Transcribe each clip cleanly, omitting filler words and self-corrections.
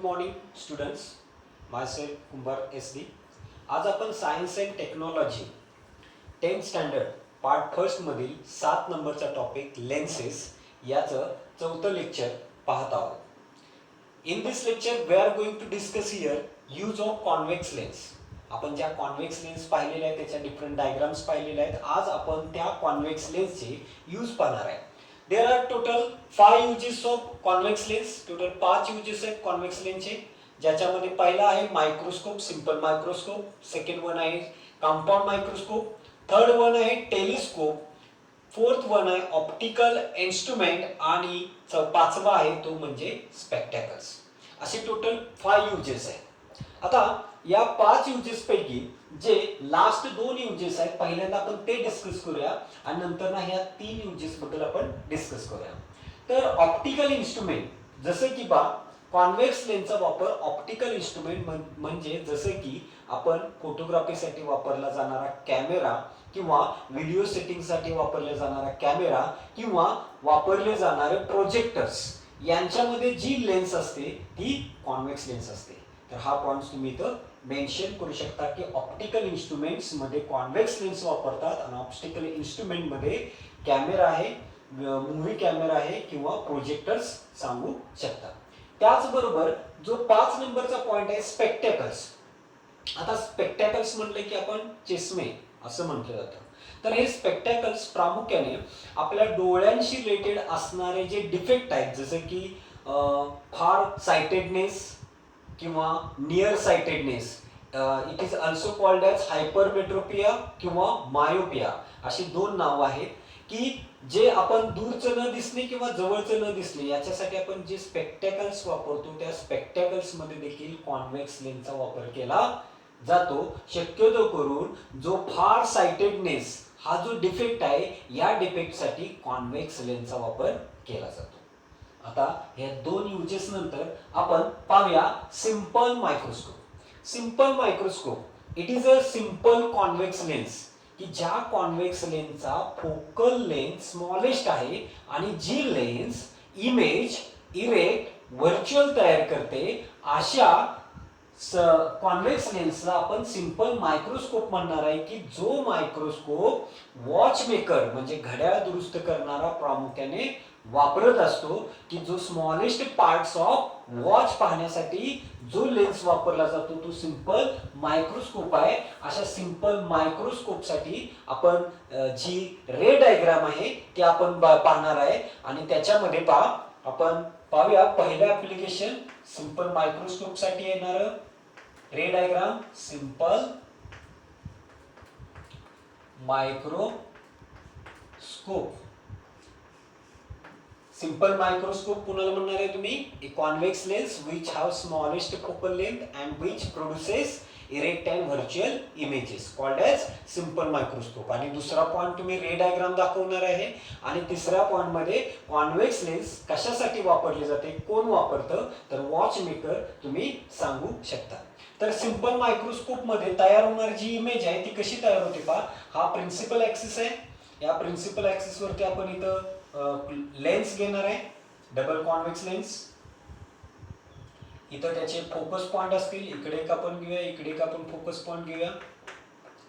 Morning students, myself Kumbhar SD. आज आपण science and technology 10th standard part फर्स्टमधील 7 नंबरचा टॉपिक लेन्सेस याचं चौथं लेक्चर पाहत आहोत. In this lecture we are going to discuss here use of convex lens. आपण ज्या कॉन्व्हेक्स लेन्स पाहिलेल्या आहेत त्याच्या डिफरंट डायग्राम्स पाहिलेल्या आहेत. आज आपण त्या कॉन्व्हेक्स लेन्सचे यूज पाहणार आहे. There are total 5 uses of convex lens. Total 5 uses आहेत कॉन्व्हेक्स लेन्सचे, ज्याच्यामध्ये पहिला आहे microscope, simple microscope. Second one आहे कंपाऊंड मायक्रोस्कोप. थर्ड वन आहे टेलिस्कोप. फोर्थ वन आहे ऑप्टिकल इन्स्ट्रुमेंट आणि पाचवा आहे तो म्हणजे स्पेक्टॅकल्स. असे टोटल 5 युजेस आहेत. आता या 5 युजेस पैकी जे लास्ट 2 युजेस आहेत पहिल्यांदा आपण ते डिस्कस करूया आणि नंतर ना ह्या 3 युजेस बद्दल आपण डिस्कस करूया. तर ऑप्टिकल इन्स्ट्रुमेंट जसे की कॉन्व्हेक्स लेन्सचा वापर ऑप्टिकल इन्स्ट्रुमेंट म्हणजे जसे की आपण फोटोग्राफीसाठी वापरला जाणारा कॅमेरा किंवा व्हिडिओ सेटिंगसाठी वापरला जाणारा कॅमेरा किंवा वापरले जाणारे प्रोजेक्टर्स यांच्यामध्ये जी लेन्स असते ती कॉन्व्हेक्स लेन्स असते. तर हा पॉइंट तुम्ही इथं मेन्शन करू शकता की ऑप्टिकल इन्स्ट्रुमेंट्स मध्ये कॉन्व्हेक्स लेन्स वापरतात आणि ऑप्टिकल इन्स्ट्रुमेंट मध्ये कॅमेरा आहे, मूव्ही कॅमेरा आहे किंवा प्रोजेक्टर्स सांगू शकता. त्याचबरोबर जो 5 नंबरचा पॉइंट आहे स्पेक्टॅकल्स. आता स्पेक्टॅकल्स म्हटले की आपण चष्मे असं म्हटलं जातं. तर हे स्पेक्टॅकल्स प्रामुख्याने आपल्या डोळ्यांशी रिलेटेड असणारे जे डिफेक्ट आहेत जसे की फार सायटेडनेस किंवा near sightedness, it is also called as hypermetropia किंवा मायोपिया, अशी 2 नावं आहेत की जे आपण दूरचं न दिसणे किंवा जवळचं न दिसणे याच्यासाठी आपण जे स्पेक्टॅकल्स वापरतो त्या स्पेक्टॅकल्स मध्ये देखील कॉन्व्हेक्स लेन्सचा वापर केला जातो. शक्यतो करून जो फार सायटेडनेस हा जो डिफेक्ट आहे या डिफेक्टसाठी कॉन्व्हेक्स लेन्सचा वापर केला जातो. आता या 2 युजेस नंतर आपण पाहूया simple microscope. Simple microscope it is a simple convex lens की ज्या कॉन्व्हेक्स लेन्सचा फोकल लेंथ स्मॉलेस्ट आहे आणि जी लेन्स इमेज इरेक्ट व्हर्च्युअल तयार करते अशा कॉन्व्हेक्स लेन्सला आपण सिंपल मायक्रोस्कोप म्हणणार आहे की जो मायक्रोस्कोप वॉच मेकर म्हणजे घड्याळ दुरुस्त करणारा प्रामुख्याने वापरत असतो की जो स्मॉलेस्ट पार्ट्स ऑफ वॉच पाहण्यासाठी जो लेन्स वापरला जातो तो सिंपल मायक्रोस्कोप आहे. अशा सिंपल मायक्रोस्कोप साठी आपण जी रे डायग्राम आहे ती आपण पाहणार आहे आणि त्याच्यामध्ये आपण पाहूया पहिलं ऍप्लिकेशन सिंपल मायक्रोस्कोप साठी येणार ray diagram. Simple microscope. Simple microscope कुणाला म्हणणार आहे तुम्ही? A convex lens which have smallest focal length and which produces erect and virtual images called as simple microscope. आणि दुसरा पॉइंट तुम्ही रे डायग्राम दाखवणार आहे आणि तिसऱ्या पॉइंट मध्ये कॉन्व्हेक्स लेन्स कशासाठी वापरले जाते, कोण वापरतं, तर वॉच मेकर तुम्ही सांगू शकता. तर सिंपल मायक्रोस्कोप मध्ये तयार होणारी जी इमेज आहे ती कशी तयार होते हा प्रिन्सिपल ऍक्सिस आहे. या प्रिन्सिपल ऍक्सिस वरती आपण इथं लेन्स घेणार आहे, डबल कॉन्व्हेक्स लेन्स. इथं त्याचे फोकस पॉइंट असतील, इकडे एक आपण घेऊया, इकडे एक आपण फोकस पॉइंट घेऊया.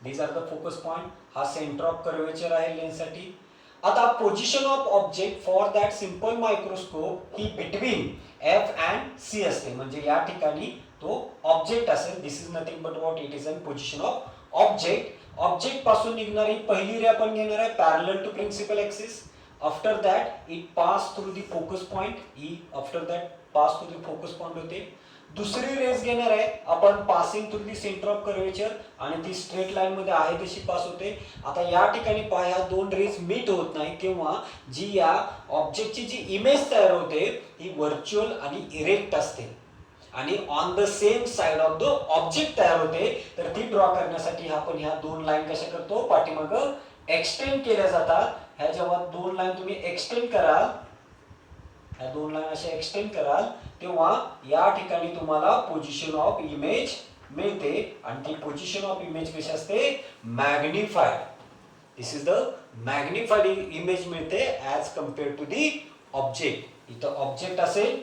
These are the focus point. हा सेंटर ऑफ कर्वेचर आहे लेन्स साठी. आता position of object for that simple microscope ही बिटवीन F अँड C असते, म्हणजे या ठिकाणी तो ऑब्जेक्ट असेल. This is nothing but what it is an position of object. Object पासून निघणारी पहिली रे आपण घेणार आहे parallel to principal axis. After that it pass through the focus point. After that pass through the focus point होते. दुसरी race घेणार आहे आपण passing through the centre of curvature आणि ती स्ट्रेट लाईन मध्ये आहे तशी पास होते. आता या ठिकाणी ह्या 2 रेस मीट होत नाही तेव्हा जी या ऑब्जेक्टची जी इमेज तयार होते ही व्हर्च्युअल आणि इरेक्ट असते आणि on the same side of the object तयार होते. तर ती ड्रॉ करण्यासाठी आपण ह्या 2 लाईन कशा करतो पाठीमागं एक्सटेंड केल्या जातात. ह्या जेव्हा 2 लाईन तुम्ही एक्सटेंड कराल, ह्या 2 लाईन अशा एक्सटेंड कराल तेव्हा या ठिकाणी तुम्हाला पोझिशन ऑफ इमेज मिळते आणि ती पोझिशन ऑफ इमेज कशी असते magnified. This is the magnified image मिळते as compare to the object. इथं ऑब्जेक्ट असेल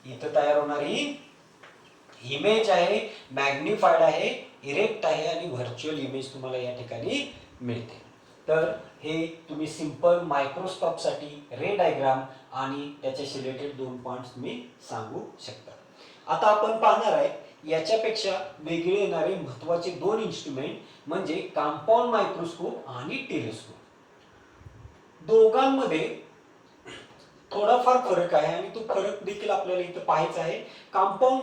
इथं तयार होणारी इमेज आहे, मॅग्निफाईड आहे, इरेक्ट आहे आणि व्हर्च्युअल इमेज तुम्हाला या ठिकाणी मिळते. तर हे तुम्ही सिंपल मायक्रोस्कोपसाठी रे डायग्राम आणि त्याच्याशी रिलेटेड 2 पॉइंट्स तुम्ही सांगू शकता. आता आपण पाहणार आहे याच्यापेक्षा वेगळे येणारे महत्त्वाचे 2 इन्स्ट्रुमेंट म्हणजे कंपाऊंड मायक्रोस्कोप आणि टेलिस्कोप. दोघांमध्ये थोडाफार फरक आहे आणि तो फरक देखील आपल्याला इथं पाहायचा आहे. कंपाऊंड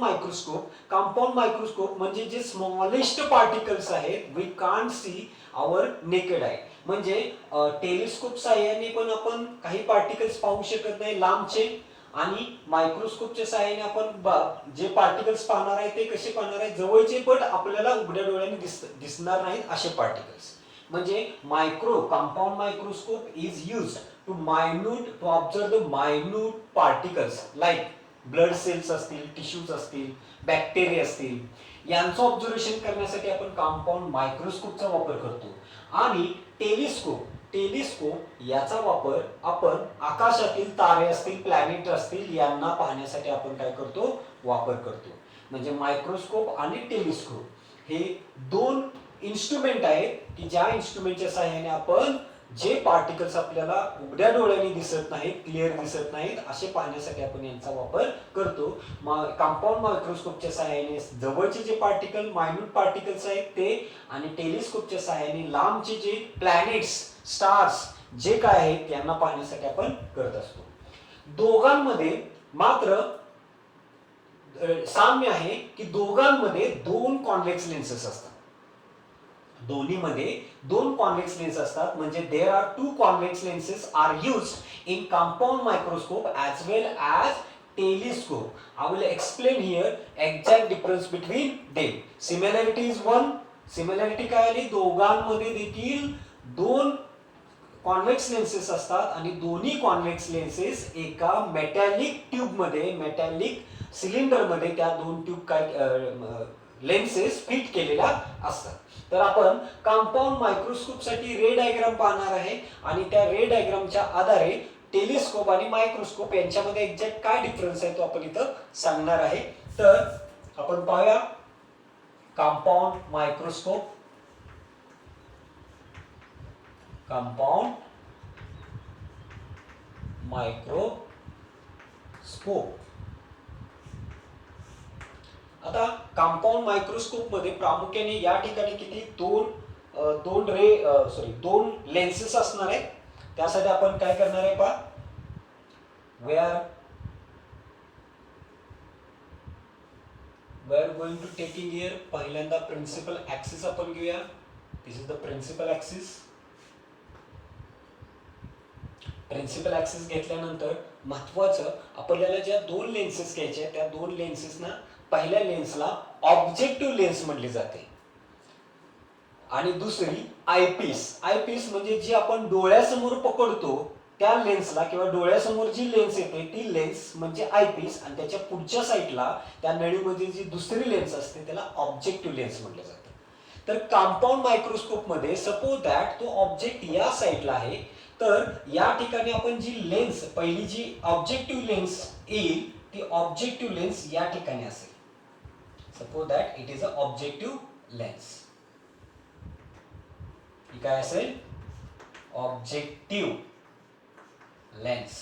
मायक्रोस्कोप म्हणजे जे स्मॉलेस्ट पार्टिकल्स आहेत we can't see our naked eye. म्हणजे टेलिस्कोप साहाय्याने पण आपण काही पार्टिकल्स पाहू शकत नाही लांबचे, आणि मायक्रोस्कोपच्या साहाय्याने आपण जे पार्टिकल्स पाहणार आहे ते कसे पाहणार आहे, जवळचे पण आपल्याला उघड्या डोळ्याने दिसणार नाहीत असे पार्टिकल्स. म्हणजे compound microscope is used to observe the minute particles like blood cells असतील, टिश्यूज असतील, बॅक्टेरिया असतील, यांचं ऑब्झर्वेशन करण्यासाठी आपण कंपाऊंड मायक्रोस्कोपचा वापर करतो. आणि टेलिस्कोप याचा वापर आपण आकाशातील तारे असतील, प्लॅनेट असतील यांना पाहण्यासाठी आपण काय करतो, वापर करतो. म्हणजे मायक्रोस्कोप आणि टेलिस्कोप हे 2 इन्स्ट्रुमेंट आहेत की ज्या इन्स्ट्रुमेंटच्या सहाय्याने आपण जे पार्टिकल्स आपल्याला उघड्या डोळ्याने दिसत नाहीत, क्लिअर दिसत नाहीत असे पाहण्यासाठी आपण यांचा वापर करतो. कंपाऊंड मायक्रोस्कोपच्या सहाय्याने जवळचे जे मायन्यूट पार्टिकल्स आहेत ते, आणि टेलिस्कोपच्या सहाय्याने लांबचे जे प्लॅनेट्स, स्टार्स जे काय आहेत यांना पाहण्यासाठी आपण करत असतो. दोघांमध्ये मात्र साम्य आहे की दोघांमध्ये 2 कॉन्व्हेक्स लेन्सेस असतात. दोन्हीमध्ये 2 कॉन्व्हेक्स लेन्स असतात. म्हणजे there are 2 convex lenses are used in compound microscope as well as telescope. I will explain here exact difference between them. Similarity is 1. Similarity काय आली, दोघांमध्ये देखील 2 कॉन्व्हेक्स लेन्सेस असतात आणि दोन्ही कॉन्व्हेक्स लेन्सेस एका मेटॅलिक ट्यूबमध्ये, मेटॅलिक सिलेंडरमध्ये त्या 2 ट्यूब काय लेन्सेस फिट केलेल्या असतात. तर आपण कंपाऊंड मायक्रोस्कोप साठी रे डायग्राम पाहणार आहे आणि त्या रे डायग्रामच्या आधारे टेलिस्कोप आणि मायक्रोस्कोप यांच्यामध्ये एक्झॅक्ट काय डिफरन्स आहे तो आपण इथं सांगणार आहे. तर आपण पाहूया कंपाऊंड मायक्रोस्कोप. आता कंपाऊंड मायक्रोस्कोप मध्ये प्रामुख्याने या ठिकाणी किती 2 लेन्सेस असणार आहेत. त्यासाठी आपण काय करणार आहे पहा, we are going to taking here पहिल्यांदा प्रिन्सिपल ऍक्सिस आपण घेऊया. This is the principal axis. Principal axis घेतल्यानंतर महत्वाचं आपल्याला ज्या 2 लेन्सेस घ्यायच्या त्या 2 लेन्सेसना पहिल्या लेन्सला ऑब्जेक्टिव्ह लेन्स म्हटले जाते आणि दुसरी आयपीस म्हणजे जी आपण डोळ्यासमोर पकडतो त्या लेन्सला किंवा डोळ्यासमोर जी लेन्स येते ती लेन्स म्हणजे आयपीस, आणि त्याच्या पुढच्या साईडला त्या नळीमध्ये जी दुसरी लेन्स असते त्याला ऑब्जेक्टिव्ह लेन्स म्हटलं जातं. तर कंपाऊंड मायक्रोस्कोप मध्ये सपोज दॅट तो ऑब्जेक्ट या साईडला आहे, तर या ठिकाणी आपण जी लेन्स पहिली जी ऑब्जेक्टिव्ह लेन्स येईल ती ऑब्जेक्टिव्ह लेन्स या ठिकाणी असेल. Suppose that it is a objective lens. ही काय असेल, ऑब्जेक्टिव्ह लेन्स.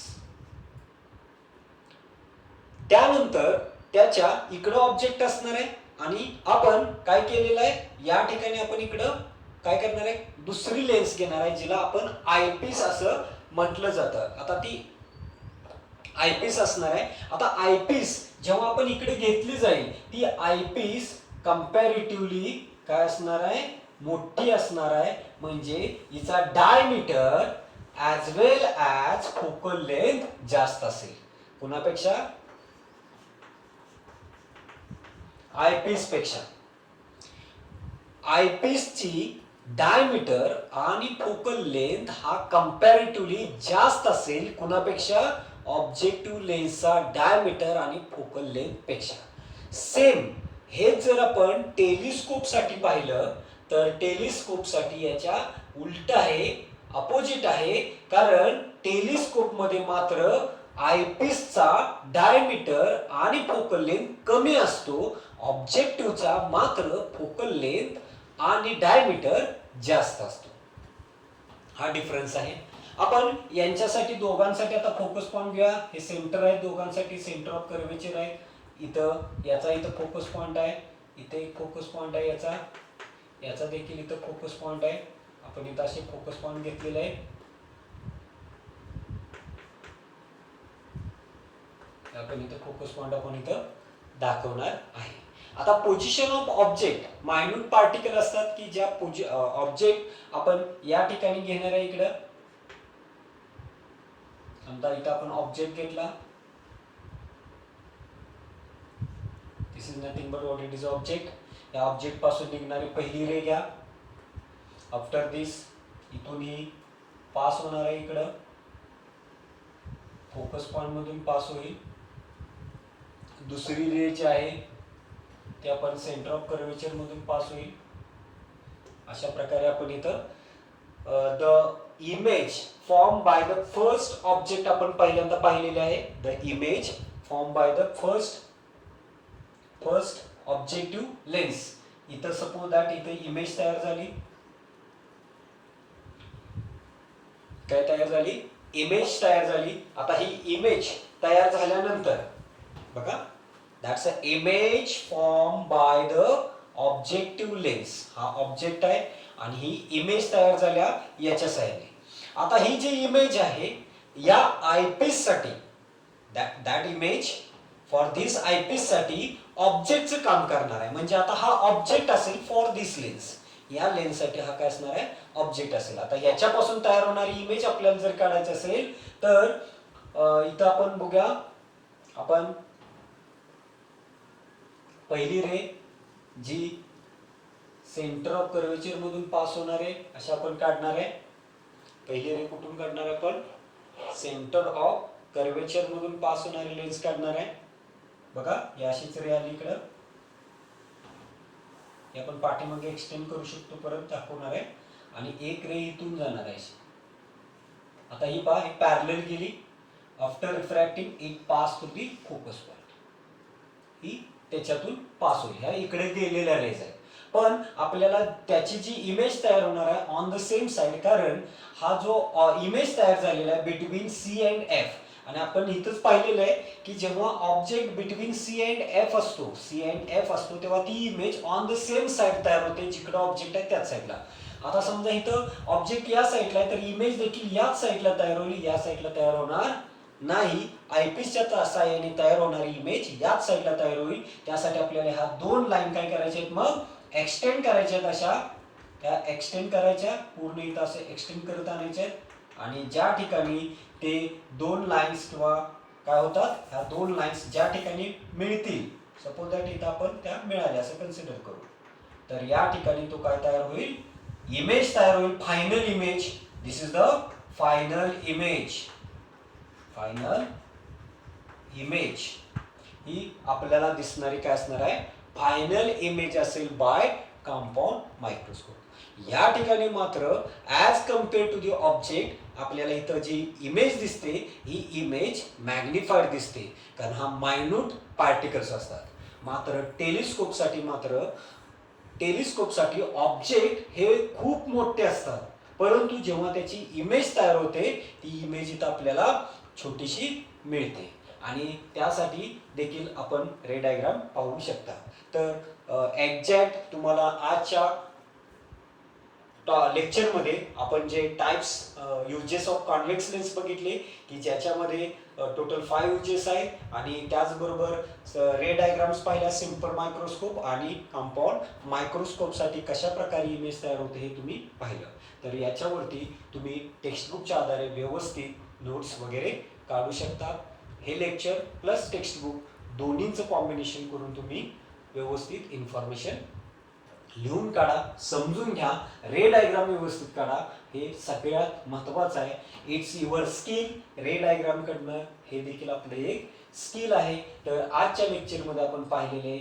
त्यानंतर त्याच्या इकडं ऑब्जेक्ट असणार आहे आणि आपण काय केलेलं आहे, या ठिकाणी आपण इकडं काय करणार आहे, दुसरी लेन्स घेणार आहे जिला आपण आयपीस असं म्हटलं जातं. आता ती आयपीस असणार आहे. आता आयपीस जेव्हा आपण इकडे घेतली जाईल ती आयपीस कंपॅरेटिव्हली काय असणार आहे, मोठी असणार आहे. म्हणजे हिचा diameter as well as focal length जास्त असेल. कुणापेक्षा, आयपीस पेक्षा. आयपीसची डायमीटर आणि फोकल लेंथ हा कंपॅरेटिव्हली जास्त असेल कुणापेक्षा, ऑब्जेक्टिव्ह लेन्सचा डायमीटर आणि फोकल लेंथ पेक्षा. सेम हे जर आपण टेलिस्कोप साठी पाहिलं तर टेलिस्कोप साठी याच्या उलट आहे, अपोजिट आहे. कारण टेलिस्कोप मध्ये मात्र आयपीसचा डायमीटर आणि फोकल लेंथ कमी असतो, ऑब्जेक्टिव्हचा मात्र फोकल लेंथ आणि डायमीटर जास्त असतो. हा डिफरन्स आहे. आपण यांच्यासाठी दोघांसाठी आता फोकस पॉइंट घ्या. हे सेंटर आहे, दोघांसाठी सेंटर ऑफ कर्वेचर आहे. इथं याचा इथं फोकस पॉइंट आहे, इथे एक फोकस पॉइंट आहे याचा, याचा देखील इथं फोकस पॉइंट आहे. आपण इथं असे फोकस पॉइंट घेतलेले आहे. आपण इथं फोकस पॉइंट आपण इथं दाखवणार आहे. आता position of object, minute particle असतात की ज्या ऑब्जेक्ट आपण या ठिकाणी घेणार आहे. इकडं समजा इथं आपण ऑब्जेक्ट घेतला, this is nothing but what it is object. या ऑब्जेक्ट पासून निघणारी पहिली रे घ्या. आफ्टर दिस इथून ही पास होणार आहे, इकडं फोकस पॉइंट मधून पास होईल. दुसरी रे जी आहे ते आपण सेंटर ऑफ कर्वेचर मधून पास होईल. अशा प्रकारे आपण इथं the image form by the first object आपण पहिल्यांदा पाहिलेले आहे. The image form by the first objective lens. इथं सपोज दॅट इथं इमेज तयार झाली. काय तयार झाली? इमेज तयार झाली. आता ही इमेज तयार झाल्यानंतर बघा, that's a image form by the objective lens. हा ऑब्जेक्ट आहे आणि ही इमेज तयार झाल्या याच्या साहाय्याने. आता ही जी इमेज आहे या आयपीस साठी, that image for this eyepiece साठी ऑब्जेक्टचं काम करणार आहे. म्हणजे आता हा ऑब्जेक्ट असेल फॉर दिस लेन्स. या लेन्स साठी हा काय असणार आहे? ऑब्जेक्ट असेल. आता याच्यापासून तयार होणारी इमेज आपल्याला जर काढायची असेल तर इथं आपण बघूया, आपण पहिली रे जी सेंटर ऑफ कर्वेचर मधून पास होणार आहे अशा आपण काढणार आहे. पहिली रे कुठून काढणार आहे? आपण सेंटर ऑफ कर्वेचर मधून पास होणारी लेन्स काढणार आहे. बघा, या अशीच रे आली इकडं. हे आपण पाठीमागे एक्सटेंड करू शकतो, परत दाखवणार आहे. आणि एक रे इथून जाणार आहे. आता ही पहा, ही पॅरलल गेली. After refracting it pass through the focus point. ही त्याच्यातून पास होईल. ह्या इकडे गेलेल्या रेज आहेत. पण आपल्याला त्याची जी इमेज तयार होणार आहे ऑन द सेम साइड, कारण हा जो इमेज तयार झालेला आहे बिटवीन सी अँड एफ, आणि आपण इथंच पाहिलेलं आहे की जेव्हा object between C and F असतो तेव्हा ती image on the same side तयार होते, जिकडे ऑब्जेक्ट आहे त्याच साइडला. आता समजा इथं ऑब्जेक्ट या साइडला आहे तर इमेज देखील याच साइडला तयार होईल, या साइडला तयार होणार नाही. आयपीसच्या साहाय्याने तयार होणारी इमेज याच साइडला तयार होईल. त्यासाठी आपल्याला ह्या दोन लाईन काय करायच्या आहेत? मग एक्सटेंड करायच्या आहेत. अशा त्या एक्सटेंड करायच्या, पूर्ण इथं असे एक्सटेंड करत आणायचे आहेत. आणि ज्या ठिकाणी ते दोन लाईन्स किंवा काय होतात, ह्या दोन लाईन्स ज्या ठिकाणी मिळतील, सपोज दॅट इथं आपण त्या मिळाल्या असं कन्सिडर करू, तर या ठिकाणी तो काय तयार होईल? इमेज तयार होईल, final image. This is the final image. Final image ही आपल्याला दिसणारी काय असणार आहे? फायनल इमेज असेल बाय कंपाऊंड मायक्रोस्कोप. या ठिकाणी मात्र as compare to the object आपल्याला इथं जी इमेज दिसते ही इमेज मॅग्निफाईड दिसते, कारण हा मायन्यूट पार्टिकल्स असतात. मात्र टेलिस्कोपसाठी ऑब्जेक्ट हे खूप मोठे असतात, परंतु जेव्हा त्याची इमेज तयार होते ती इमेज इथं आपल्याला छोटीशी मिळते. आणि त्यासाठी देखील आपण रे डायग्राम पाहू शकता. तर एक्झॅक्ट तुम्हाला आजच्या लेक्चरमध्ये आपण जे types uses of convex lens बघितले की ज्याच्यामध्ये टोटल 5 युजेस आहेत, आणि त्याचबरोबर रे डायग्राम्स पाहिल्या सिम्पल मायक्रोस्कोप आणि कंपाऊंड मायक्रोस्कोपसाठी कशा प्रकारे इमेज तयार होते हे तुम्ही पाहिलं. तर याच्यावरती तुम्ही टेक्स्टबुकच्या आधारे व्यवस्थित नोट्स वगैरे काढू शकता. हे लेक्चर प्लस टेक्स्टबुक दोन्हींचं कॉम्बिनेशन करून तुम्ही व्यवस्थित इन्फॉर्मेशन लिहून काढा, समजून घ्या, रे डायग्राम व्यवस्थित काढा. हे सगळ्यात महत्त्वाचं आहे. It's your skill. Ray diagram काढणं हे देखील आपलं एक स्किल आहे. तर आजच्या लेक्चरमध्ये आपण पाहिलेले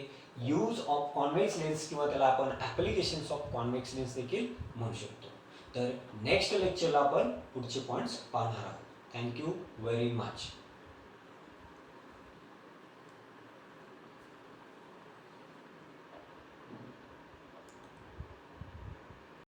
यूज ऑफ कॉन्व्हेक्स लेन्स किंवा त्याला आपण ॲप्लिकेशन्स ऑफ कॉन्व्हेक्स लेन्स देखील म्हणू शकतो. तर नेक्स्ट लेक्चरला आपण पुढचे पॉईंट्स पाहणार आहोत. Thank you very much.